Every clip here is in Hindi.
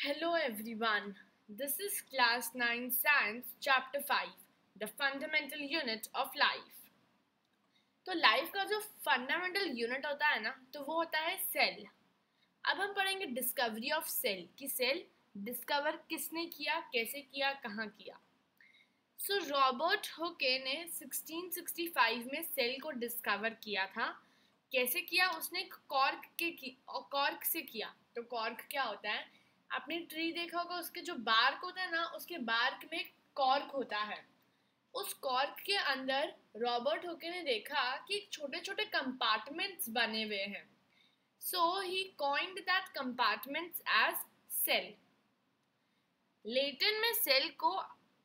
Hello everyone. This is class 9 science chapter 5, the fundamental unit of life. तो लाइफ का जो फंडामेंटल यूनिट होता है ना, तो वो होता है सेल. अब हम पढ़ेंगे डिस्कवरी ऑफ सेल कि सेल डिस्कवर किसने किया, कैसे किया, कहाँ किया. सो रॉबर्ट हुके ने 1665 में सेल को डिस्कवर किया था. कैसे किया? उसने कॉर्क से किया. तो कॉर्क क्या होता है? आपने ट्री देखा होगा, उसके जो बार्क होता है ना, उसके बार्क में कॉर्क होता है. उस कॉर्क के अंदर रॉबर्ट हुके ने देखा कि छोटे छोटे कंपार्टमेंट्स बने हुए हैं. So he coined that compartments as cell. Latin में सेल को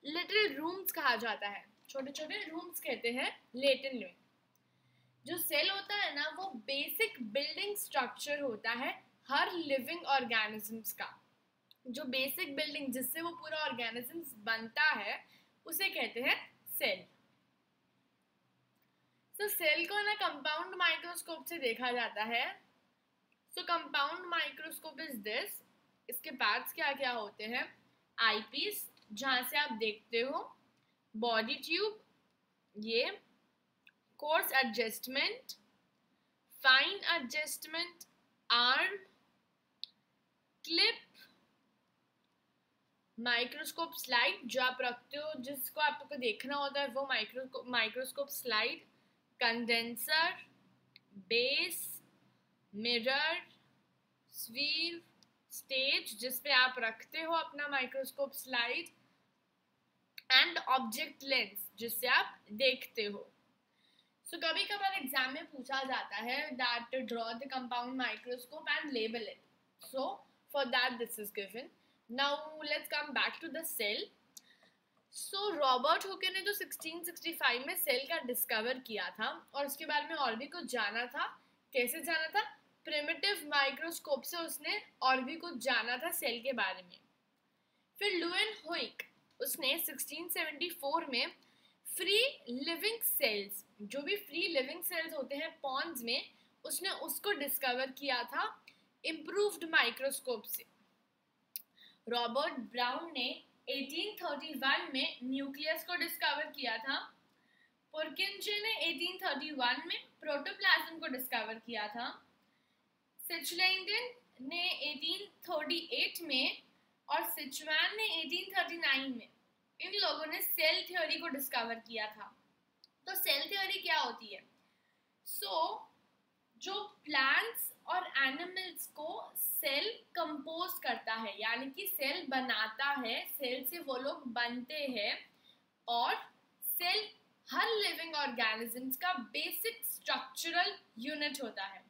लिटिल रूम्स कहा जाता है. छोटे छोटे रूम्स कहते हैं लेटिन में. जो सेल होता है ना, वो बेसिक बिल्डिंग स्ट्रक्चर होता है हर लिविंग ऑर्गेनिजम्स का. जो बेसिक बिल्डिंग जिससे वो पूरा ऑर्गेनिजम्स बनता है, उसे कहते हैं सेल. सो सेल को ना कंपाउंड माइक्रोस्कोप से देखा जाता है. सो कंपाउंड माइक्रोस्कोप इज दिस. इसके पार्ट्स क्या क्या होते हैं? आईपीस, जहां से आप देखते हो. बॉडी ट्यूब, ये. Course adjustment, fine adjustment, arm, clip, microscope slide जो आप रखते हो, जिसको आपको देखना होता है, वो microscope slide, condenser, base, mirror, स्वीव, स्टेज जिसपे आप रखते हो अपना microscope slide, and object lens जिससे आप देखते हो. सो कभी कभार एग्जाम में पूछा जाता है that draw the compound microscope and label it. So for that this is given. Now let's come back to the cell. So Robert Hooke ने जो 1665 में सेल का डिस्कवर किया था, और उसके बारे में और भी कुछ जाना था. कैसे जाना था? प्रिमिटिव माइक्रोस्कोप से उसने और भी कुछ जाना था सेल के बारे में. फिर लुएनहुइक, उसने 1674 में फ्री लिविंग सेल्स, जो भी फ्री लिविंग सेल्स होते हैं पॉन्ड्स में, उसने उसको डिस्कवर किया था इम्प्रूव्ड माइक्रोस्कोप से. रॉबर्ट ब्राउन ने 1831 में न्यूक्लियस को डिस्कवर किया था. पुरकिंजे ने 1831 में प्रोटोप्लाज्म को डिस्कवर किया था. सिचलैंडन ने 1838 में और सिचवान ने 1839 में, इन लोगों ने सेल थ्योरी को डिस्कवर किया था. तो सेल थ्योरी क्या होती है? जो प्लांट्स और एनिमल्स को सेल कंपोज करता है, यानी कि सेल बनाता है, सेल से वो लोग बनते हैं, और सेल हर लिविंग ऑर्गेनिजम्स का बेसिक स्ट्रक्चरल यूनिट होता है.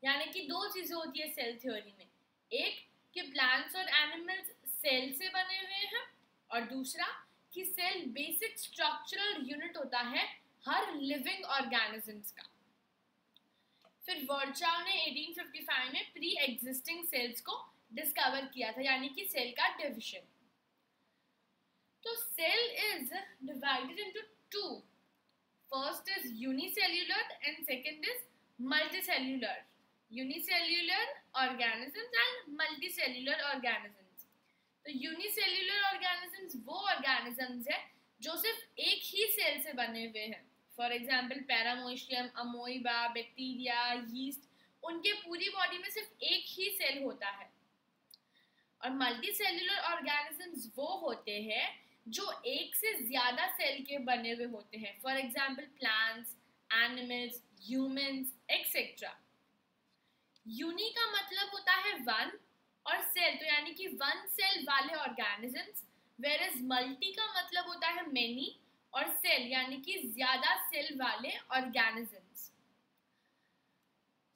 यानी कि दो चीजें होती है सेल थ्योरी में. एक कि प्लांट्स और एनिमल्स सेल से बने हुए हैं, और दूसरा कि सेल बेसिक स्ट्रक्चरल यूनिट होता है हर लिविंग ऑर्गेनिजम्स का. फिर वर्चाव ने 1855 में प्री एग्जिस्टिंग सेल्स को डिस्कवर किया था, यानी कि सेल का डिवीजन. तो cell is divided into two. First is unicellular and second is multicellular. Unicellular organisms and multicellular organisms. तो यूनिसेल्युलर ऑर्गेनिजम्स वो ऑर्गेनिजम्स है जो सिर्फ एक ही सेल से बने हुए हैं. फॉर एग्जाम्पल पैरामोशियम, अमोइबा, बैक्टीरिया, यीस्ट, उनके पूरी बॉडी में सिर्फ एक ही सेल होता है. और मल्टीसेल्युलर ऑर्गेनिजम्स वो होते हैं जो एक से ज्यादा सेल के बने हुए होते हैं. For example plants, animals, humans, etcetera. Uni का मतलब होता है वन, और सेल तो यानी कि वन सेल वाले ऑर्गेनिजम्स, वेयरएज मल्टी का मतलब होता है मेनी, और सेल यानी कि ज्यादा सेल वाले ऑर्गेनिजम्स.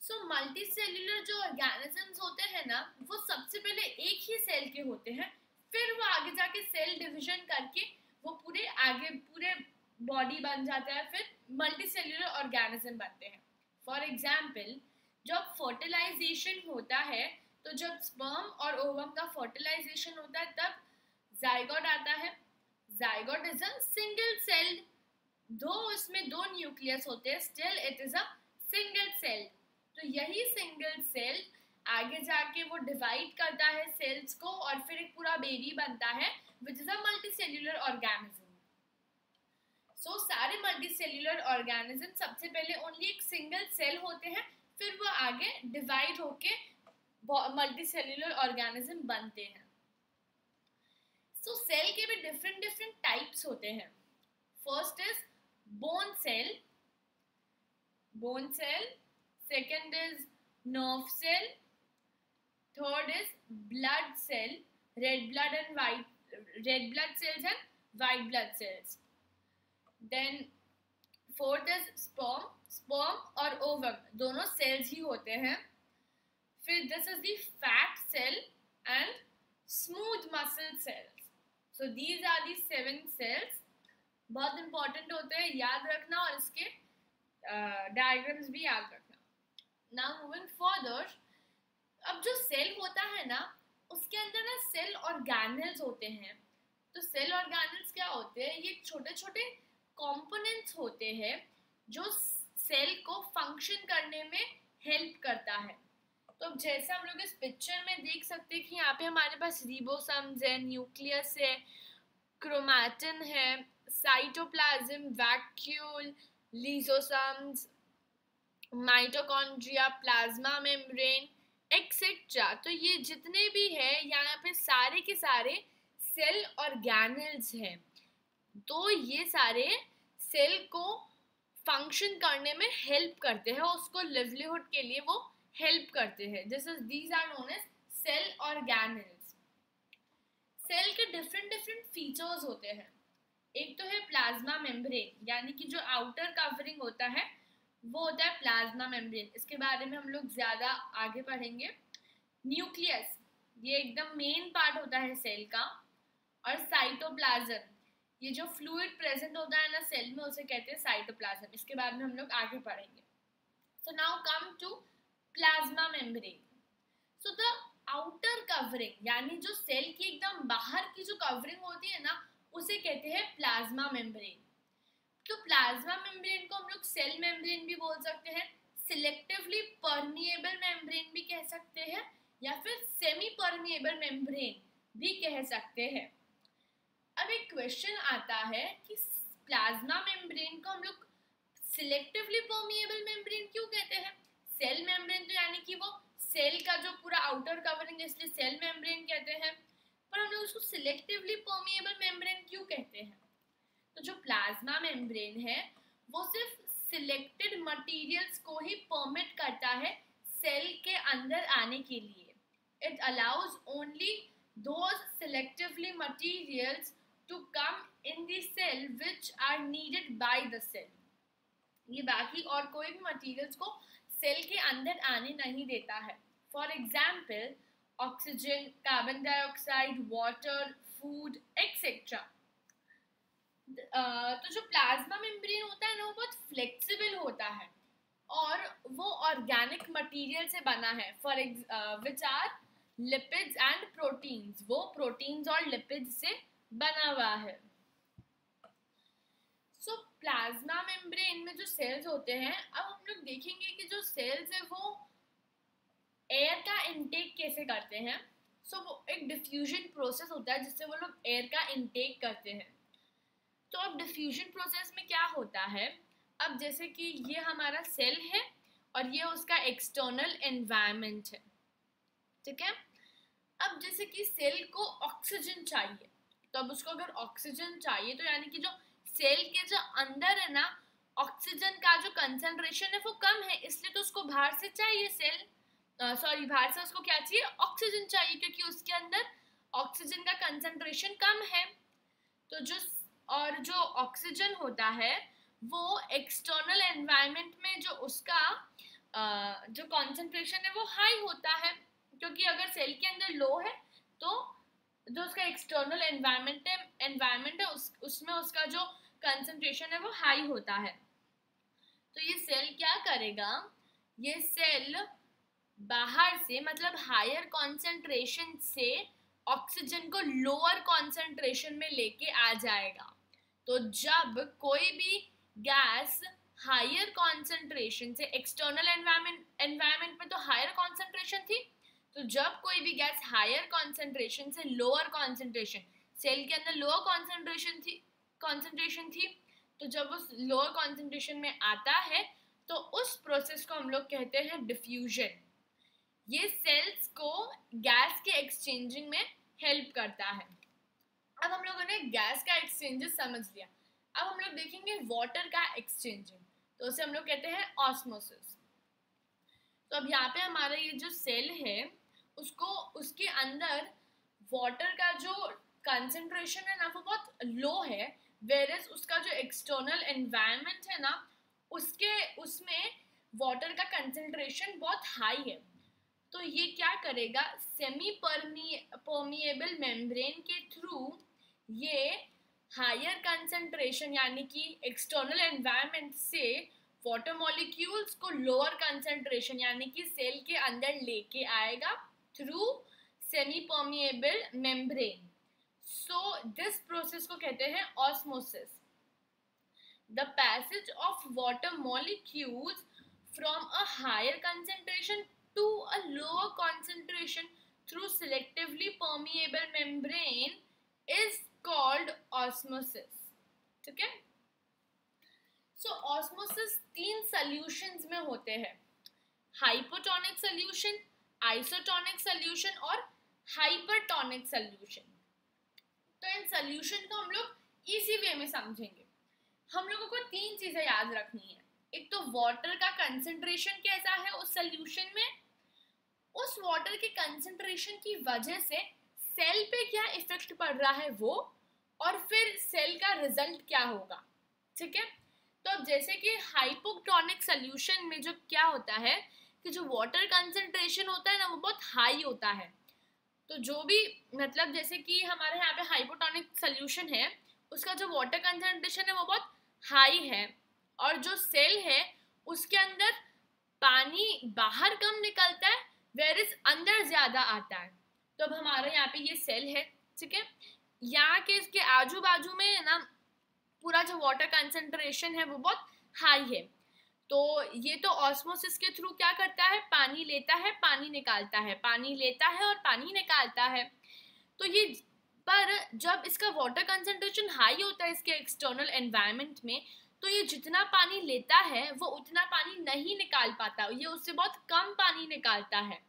सो मल्टीसेल्युलर जो ऑर्गेनिजम्स होते हैं ना, वो सबसे पहले एक ही सेल के होते हैं. फिर वो आगे जाके सेल डिवीजन करके वो पूरे बॉडी बन जाता है, फिर मल्टीसेल्युलर ऑर्गेनिज्म बनते हैं. फॉर एग्जाम्पल जब फर्टिलाइजेशन होता है, तो जब स्पर्म और ओवम का फर्टिलाइजेशन होता है, तब जाइगोट आता है. Zygote is a single cell, दो इसमें दो न्यूक्लियस होते हैं, still it is a single cell. तो यही सिंगल सेल आगे जाके वो डिवाइड करता है सेल्स को, और फिर बेबी बनता है which is a multicellular organism. So सारे मल्टीसेल्यूलर ऑर्गेनिज्म सबसे पहले ओनली एक सिंगल सेल होते हैं, फिर वो आगे डिवाइड होके मल्टीसेल्यूलर ऑर्गेनिज्म बनते हैं। सो सेल के भी डिफरेंट डिफरेंट टाइप्स होते हैं। First is bone cell, second is nerve cell, third is blood cell, red blood cells and white blood cells. Then fourth is sperm और ovum, दोनों cells ही होते हैं। फिर this is the fat cell and smooth muscle cells. So these are the 7 cells, बहुत important होते हैं, याद रखना और इसके डायग्राम्स भी याद रखना। Now moving further, अब जो सेल होता है ना उसके अंदर ना सेल ऑर्गेनेल्स होते हैं। तो सेल ऑर्गेनेल्स क्या होते हैं? ये छोटे छोटे कंपोनेंट्स होते हैं जो सेल को फंक्शन करने में हेल्प करता है। तो अब जैसे हम लोग इस पिक्चर में देख सकते हैं कि यहाँ पे हमारे पास रिबोसोम्स है, न्यूक्लियस है, क्रोमैटिन है, cytoplasm, vacuole, lysosomes, mitochondria, plasma membrane etcetera. तो ये जितने भी है यहाँ पे सारे के सारे सेल ऑर्गेनेल्स हैं। तो ये सारे सेल को फंक्शन करने में हेल्प करते हैं, उसको लिवलीहुड के लिए वो हेल्प करते हैं। These are known as cell organelles. Cell के डिफरेंट डिफरेंट फीचर्स होते हैं। एक तो है प्लाज्मा मेम्ब्रेन, यानी कि जो आउटर कवरिंग होता है वो होता है प्लाज्मा मेम्ब्रेन। इसके बारे में हम लोग ज़्यादा आगे पढ़ेंगे। न्यूक्लियस, ये एकदम मेन पार्ट होता है सेल का। और साइटोप्लाज्म, ये जो फ्लूइड प्रेजेंट होता है ना सेल में, उसे कहते हैं साइटोप्लाज्म। इसके बारे में हम लोग आगे पढ़ेंगे। So now come to plasma membrane. So the outer covering, यानी जो सेल की एकदम बाहर की जो कवरिंग होती है ना, उसे कहते हैं प्लाज्मा मेम्ब्रेन। तो प्लाज्मा मेम्ब्रेन को हम लोग सेल मेम्ब्रेन भी बोल सकते हैं, सिलेक्टिवली परमिएबल मेम्ब्रेन भी कह सकते हैं, या फिर सेमी परमिएबल मेम्ब्रेन भी कह सकते हैं। अब एक क्वेश्चन आता है कि प्लाज्मा मेम्ब्रेन को हम लोग सिलेक्टिवली परमिएबल मेम्ब्रेन क्यों कहते हैं? सेल मेम्ब्रेन तो यानी कि वो सेल का जो पूरा आउटर कवरिंग है, इसलिए सेल मेम्ब्रेन कहते हैं, पर हम लोग उसको सिलेक्टिवली परमिएबल मेम्ब्रेन क्यों कहते हैं? तो जो प्लाज्मा मेम्ब्रेन है वो सिर्फ सिलेक्टेड मटेरियल्स को ही परमिट करता है सेल के अंदर आने के लिए। It allows only those selectively materials to come in the cell which are needed by the cell. ये बाकी और कोई भी मटेरियल्स को सेल के अंदर आने नहीं देता है। For example oxygen, carbon dioxide, water, food etcetera. तो जो प्लाज्मा मेम्ब्रेन होता है ना वो बहुत फ्लेक्सिबल होता है और वो ऑर्गेनिक मटेरियल से बना है। For which are lipids and proteins, वो प्रोटीन्स और लिपिड्स से बना हुआ है। सो प्लाज्मा मेम्ब्रेन में जो सेल्स होते हैं, अब हम लोग देखेंगे कि जो सेल्स है वो एयर का इनटेक कैसे करते हैं। सो वो एक डिफ्यूजन प्रोसेस होता है जिससे वो लोग एयर का इनटेक करते हैं। तो अब डिफ्यूजन प्रोसेस में क्या होता है, अब जैसे कि ये हमारा सेल है और ये उसका एक्सटर्नल एनवायरनमेंट है, ठीक है। अब जैसे कि सेल को ऑक्सीजन चाहिए, तो अब उसको अगर ऑक्सीजन चाहिए तो यानी कि जो सेल के जो अंदर है ना ऑक्सीजन का जो कंसंट्रेशन है वो कम है, इसलिए तो उसको बाहर से चाहिए बाहर से उसको क्या चाहिए? ऑक्सीजन चाहिए, क्योंकि उसके अंदर ऑक्सीजन का कंसंट्रेशन कम है। तो जो ऑक्सीजन होता है वो एक्सटर्नल एनवायरनमेंट में जो उसका जो कंसंट्रेशन है वो हाई होता है, क्योंकि अगर सेल के अंदर लो है तो जो उसका एक्सटर्नल एनवायरनमेंट है उसमें उसका जो कंसंट्रेशन है वो हाई होता है। तो ये सेल क्या करेगा, ये सेल बाहर से मतलब हायर कॉन्सेंट्रेशन से ऑक्सीजन को लोअर कॉन्सेंट्रेशन में लेके आ जाएगा। तो जब कोई भी गैस हायर कॉन्सेंट्रेशन से, एक्सटर्नल एनवायरनमेंट में तो हायर कॉन्सेंट्रेशन थी, तो जब कोई भी गैस हायर कॉन्सेंट्रेशन से लोअर कॉन्सेंट्रेशन, सेल के अंदर लोअर कॉन्सेंट्रेशन थी, तो जब वो लोअर कॉन्सेंट्रेशन में आता है तो उस प्रोसेस को हम लोग कहते हैं डिफ्यूजन। ये सेल्स को गैस के एक्सचेंजिंग में हेल्प करता है। अब हम लोगों ने गैस का एक्सचेंजेस समझ लिया, अब हम लोग देखेंगे वाटर का एक्सचेंजिंग, तो उसे हम लोग कहते हैं ऑस्मोसिस। तो अब यहाँ पे हमारा ये जो सेल है उसको, उसके अंदर वाटर का जो कंसंट्रेशन है ना वो बहुत लो है, वेरएस उसका जो एक्सटर्नल एनवायरनमेंट है ना उसमें वाटर का कंसंट्रेशन बहुत हाई है। तो ये क्या करेगा, सेमी परमिएबल मेम्ब्रेन के थ्रू ये हायर कंसंट्रेशन यानी कि एक्सटर्नल एनवायरनमेंट से वाटर मॉलिक्यूल्स को लोअर कंसंट्रेशन यानी कि सेल के अंदर लेके आएगा through semi permeable membrane. So this process को कहते हैं osmosis. The passage of water molecules from a higher concentration to a lower concentration through selectively permeable membrane is called osmosis। ठीक है, सो ऑस्मोसिस 3 सॉल्यूशंस में होते हैं, हाइपोटोनिक सॉल्यूशन, आइसोटोनिक सॉल्यूशन और हाइपरटोनिक सॉल्यूशन। तो इन सॉल्यूशन को हम लोग इजी वे में समझेंगे। हम लोगों को 3 चीजें याद रखनी है, एक तो वाटर का कंसंट्रेशन कैसा है उस सॉल्यूशन में, उस वाटर के कंसंट्रेशन की वजह से सेल पे क्या इफेक्ट पड़ रहा है वो, और फिर सेल का रिजल्ट क्या होगा। ठीक है, तो जैसे कि हाइपोटोनिक सॉल्यूशन में जो क्या होता है कि जो वाटर कंसंट्रेशन होता है ना वो बहुत हाई होता है। तो जो भी मतलब जैसे कि हमारे यहाँ पे हाइपोटोनिक सॉल्यूशन है उसका जो वाटर कंसंट्रेशन है वो बहुत हाई है, और जो सेल है उसके अंदर पानी बाहर कम निकलता है वेरिस अंदर ज्यादा आता है। तो अब हमारे यहाँ पे ये सेल है, ठीक है, यहाँ के इसके आजू बाजू में ना पूरा जो वाटर कंसंट्रेशन है वो बहुत हाई है। तो ये तो ऑस्मोसिस के थ्रू क्या करता है, पानी लेता है पानी निकालता है, पानी लेता है और पानी निकालता है। तो ये पर जब इसका वाटर कंसंट्रेशन हाई होता है इसके एक्सटर्नल एनवायरनमेंट में, तो ये जितना पानी लेता है वो उतना पानी नहीं निकाल पाता, ये उससे बहुत कम पानी निकालता है।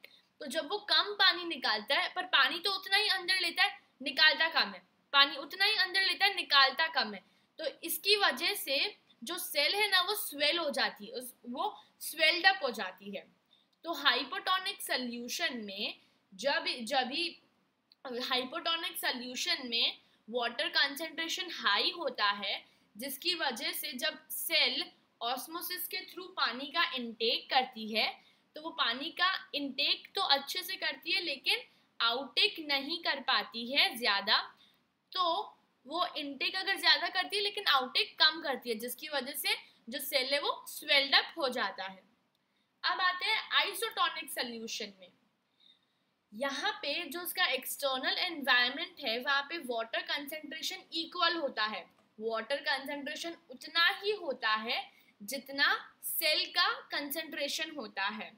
तो जब वो कम पानी निकालता है, पर पानी तो उतना ही अंदर लेता है निकालता कम है, पानी उतना ही अंदर लेता है निकालता कम है, तो इसकी वजह से जो सेल है ना वो स्वेल हो जाती है, वो स्वेल्ड अप हो जाती है। तो हाइपोटोनिक सॉल्यूशन में जब हाइपोटोनिक सॉल्यूशन में वाटर कंसंट्रेशन हाई होता है, जिसकी वजह से जब सेल ऑस्मोसिस के थ्रू पानी का इनटेक करती है तो वो पानी का इनटेक तो अच्छे से करती है लेकिन आउटेक नहीं कर पाती है ज़्यादा। तो वो इनटेक अगर ज़्यादा करती है लेकिन आउटेक कम करती है, जिसकी वजह से जो सेल है वो स्वेल्ड अप हो जाता है। अब आते हैं आइसोटोनिक सॉल्यूशन में। यहाँ पे जो उसका एक्सटर्नल एनवायरनमेंट है वहाँ पे वाटर कंसंट्रेशन इक्वल होता है, वाटर कंसंट्रेशन उतना ही होता है जितना सेल का कंसंट्रेशन होता है।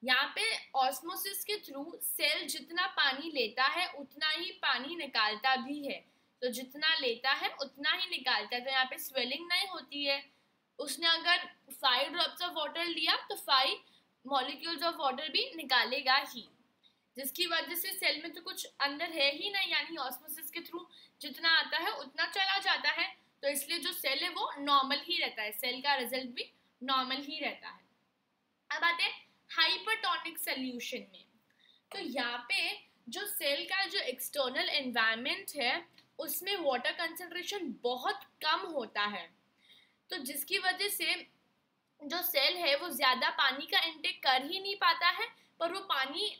यहाँ पे ऑस्मोसिस के थ्रू सेल जितना पानी लेता है उतना ही पानी निकालता भी है, तो जितना लेता है उतना ही निकालता है। तो यहाँ पे स्वेलिंग नहीं होती है, उसने अगर 5 ड्रॉप्स ऑफ वाटर लिया तो 5 मॉलिक्यूल्स ऑफ वाटर भी निकालेगा ही, जिसकी वजह से सेल में तो कुछ अंदर है ही नहीं, यानी ऑस्मोसिस के थ्रू जितना आता है उतना चला जाता है, तो इसलिए जो सेल है वो नॉर्मल ही रहता है, सेल का रिजल्ट भी नॉर्मल ही रहता है। अब आते हैं हाइपरटोनिक सॉल्यूशन में। तो यहाँ पे जो सेल का जो एक्सटर्नल एनवायरनमेंट है उसमें वाटर कंसंट्रेशन बहुत कम होता है, तो जिसकी वजह से जो सेल है वो ज्यादा पानी का इंटेक कर ही नहीं पाता है, पर वो पानी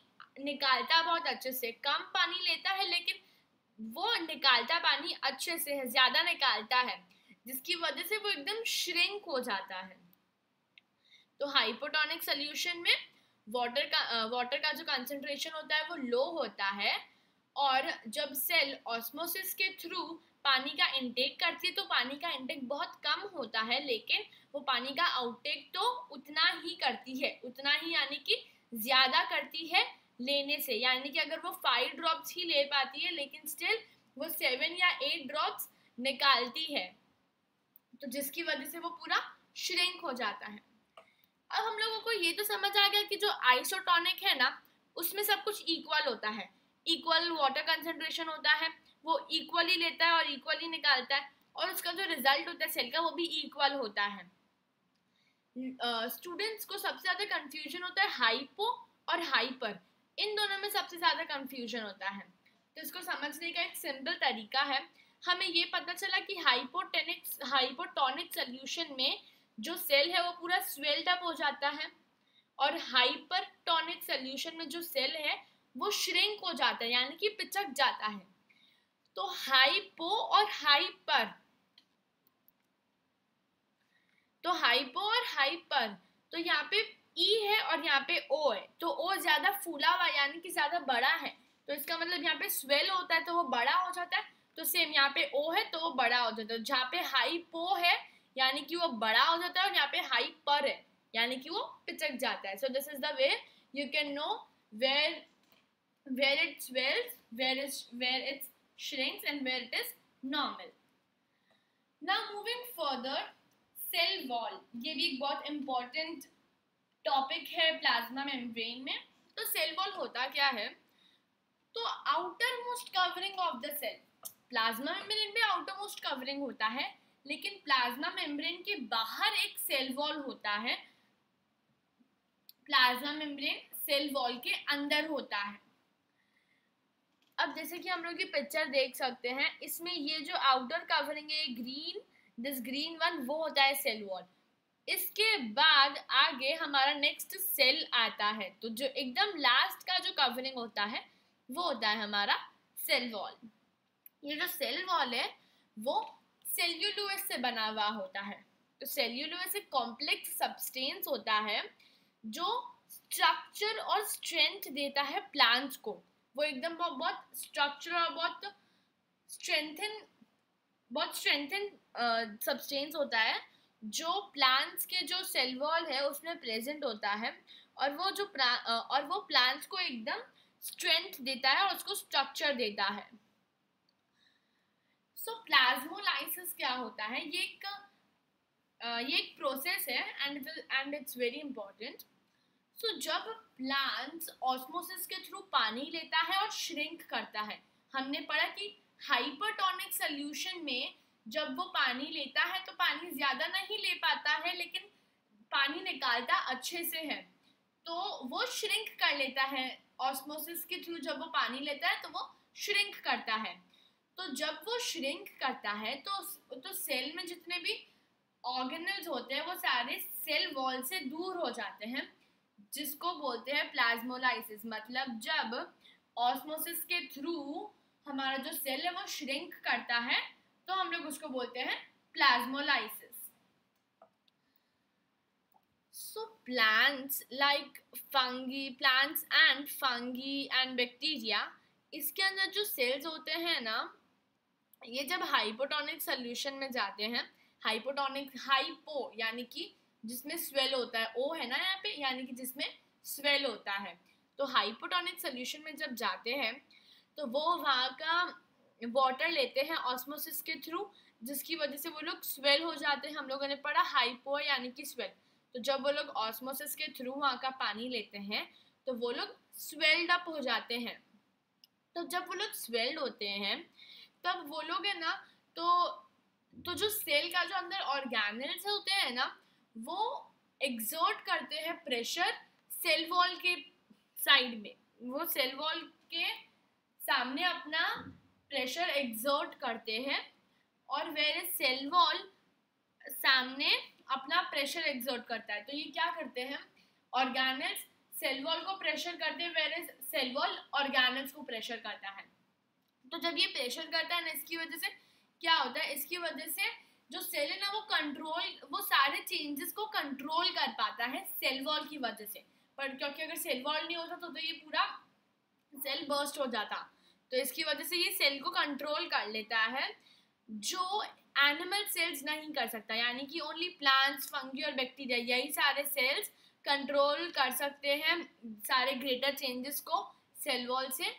निकालता बहुत अच्छे से, कम पानी लेता है लेकिन वो निकालता पानी अच्छे से है, ज्यादा निकालता है, जिसकी वजह से वो एकदम श्रिंक हो जाता है। तो हाइपोटोनिक सॉल्यूशन में वाटर का जो कंसंट्रेशन होता है वो लो होता है, और जब सेल ऑस्मोसिस के थ्रू पानी का इंटेक करती है तो पानी का इंटेक बहुत कम होता है, लेकिन वो पानी का आउटटेक तो उतना ही करती है, उतना ही यानी कि ज्यादा करती है लेने से, यानी कि अगर वो 5 ड्रॉप्स ही ले पाती है लेकिन स्टिल वो 7 या 8 ड्रॉप्स निकालती है, तो जिसकी वजह से वो पूरा श्रिंक हो जाता है। अब हम लोगों को ये तो समझ आ गया कि जो आइसोटोनिक है ना उसमें सब कुछ इक्वल होता है, इक्वल वाटर कंसंट्रेशन होता है, वो इक्वली लेता है और इक्वली निकालता है, और उसका जो रिजल्ट होता है सेल का वो भी इक्वल होता है। स्टूडेंट्स को सबसे ज्यादा कंफ्यूजन होता है हाइपो और हाइपर, इन दोनों में सबसे ज्यादा कंफ्यूजन होता है। तो इसको समझने का एक सिंपल तरीका है, हमें ये पता चला कि हाइपोटोनिक सोल्यूशन में जो सेल है वो पूरा स्वेल्ड अप हो जाता है, और हाइपरटोनिक सोल्यूशन में जो सेल है वो श्रिंक हो जाता है, यानी कि पिचक जाता है। तो हाइपो और हाइपर, तो हाइपो और हाइपर, तो यहाँ पे E है और यहाँ पे O है, तो O ज्यादा फूला हुआ यानी कि ज्यादा बड़ा है, तो इसका मतलब यहाँ पे स्वेल होता है तो वो बड़ा हो जाता है, तो सेम यहाँ पे O है तो वो बड़ा हो जाता है। जहाँ पे हाइपो है यानी कि वो बड़ा हो जाता है, और यहाँ पे हाइपर है यानी कि वो पिचक जाता है। So this is the way you can know where it swells, where it shrinks and where it is normal. Now moving further, cell wall, ये भी एक बहुत इंपॉर्टेंट टॉपिक है प्लाज्मा मेम्ब्रेन में। तो सेल वॉल होता क्या है, तो outermost covering of the cell, plasma membrane में आउटर मोस्ट कवरिंग होता है, लेकिन प्लाज्मा मेम्ब्रेन के बाहर एक सेल वॉल होता है, प्लाज्मा मेम्ब्रेन सेल वॉल के अंदर होता है। अब जैसे कि हम लोग ये पिक्चर देख सकते हैं, इसमें ये जो आउटर कवरिंग है ग्रीन, दिस ग्रीन वन, वो होता है सेल वॉल। इसके बाद आगे हमारा नेक्स्ट सेल आता है, तो जो एकदम लास्ट का जो कवरिंग होता है वो होता है हमारा सेल वॉल। ये जो सेल वॉल है वो सेल्यूलोज से बना हुआ होता है। तो सेल्यूलोज एक कॉम्प्लेक्स सब्सटेंस होता है जो स्ट्रक्चर और स्ट्रेंथ देता है प्लांट्स को। वो एकदम बहुत स्ट्रक्चर और बहुत स्ट्रेंथन सब्सटेंस होता है जो प्लांट्स के जो सेल वॉल है उसमें प्रेजेंट होता है, और वो प्लांट्स को एकदम स्ट्रेंथ देता है और उसको स्ट्रक्चर देता है। सो प्लाज्मोलाइसिस क्या होता है, ये एक प्रोसेस है एंड इट्स वेरी इंपॉर्टेंट। सो जब प्लांट्स ऑस्मोसिस के थ्रू पानी लेता है और श्रिंक करता है, हमने पढ़ा कि हाइपरटोनिक सोल्यूशन में जब वो पानी लेता है तो पानी ज्यादा नहीं ले पाता है लेकिन पानी निकालता अच्छे से है, तो वो श्रिंक कर लेता है ऑस्मोसिस के थ्रू। जब वो पानी लेता है तो वो श्रिंक करता है, तो जब वो श्रिंक करता है तो सेल में जितने भी ऑर्गेनल्स होते हैं वो सारे सेल वॉल से दूर हो जाते हैं, जिसको बोलते हैं प्लाज्मोलाइसिस। मतलब जब ऑस्मोसिस के थ्रू हमारा जो सेल है वो श्रिंक करता है तो हम लोग उसको बोलते हैं plasmolysis. So plants and fungi and bacteria, इसके अंदर जो सेल्स होते हैं ना, ये जब हाइपोटोनिक सोल्यूशन में जाते हैं, हाइपो यानी कि जिसमें स्वेल होता है, ओ है ना यहाँ पे, यानी कि जिसमें स्वेल होता है, तो हाइपोटोनिक सोल्यूशन में जब जाते हैं तो वो वहाँ का वाटर लेते हैं ऑस्मोसिस के थ्रू, जिसकी वजह से वो लोग स्वेल हो जाते हैं। हम लोगों ने पढ़ा हाइपो यानी कि स्वेल, तो जब वो लोग ऑस्मोसिस के थ्रू वहाँ का पानी लेते हैं तो वो लोग स्वेल्ड अप हो जाते हैं। तो जब वो लोग स्वेल्ड होते हैं तब वो लोग है ना, तो जो सेल का जो अंदर ऑर्गेनल्स होते हैं ना, वो एक्सर्ट करते हैं प्रेशर सेल वॉल के साइड में, वो सेल वॉल के सामने अपना प्रेशर एक्सर्ट करते हैं, और वेयर सेल वॉल सामने अपना प्रेशर एक्सर्ट करता है। तो ये क्या करते हैं, ऑर्गेनल्स सेल वॉल को प्रेशर करते हैं, वेयर सेल वॉल ऑर्गेनल्स को प्रेशर करता है। तो जब ये प्रेशर करता है ना, इसकी वजह से क्या होता है, इसकी वजह से जो सेल है ना वो सारे चेंजेस को कंट्रोल कर पाता है सेल वॉल की वजह से। पर क्योंकि अगर सेल वॉल नहीं होता तो ये पूरा सेल बर्स्ट हो जाता, तो इसकी वजह से ये सेल को कंट्रोल कर लेता है, जो एनिमल सेल्स नहीं कर सकता, यानी कि ओनली प्लांट्स, फंगी और बैक्टीरिया, यही सारे सेल्स कंट्रोल कर सकते हैं सारे ग्रेटर चेंजेस को सेल वॉल से।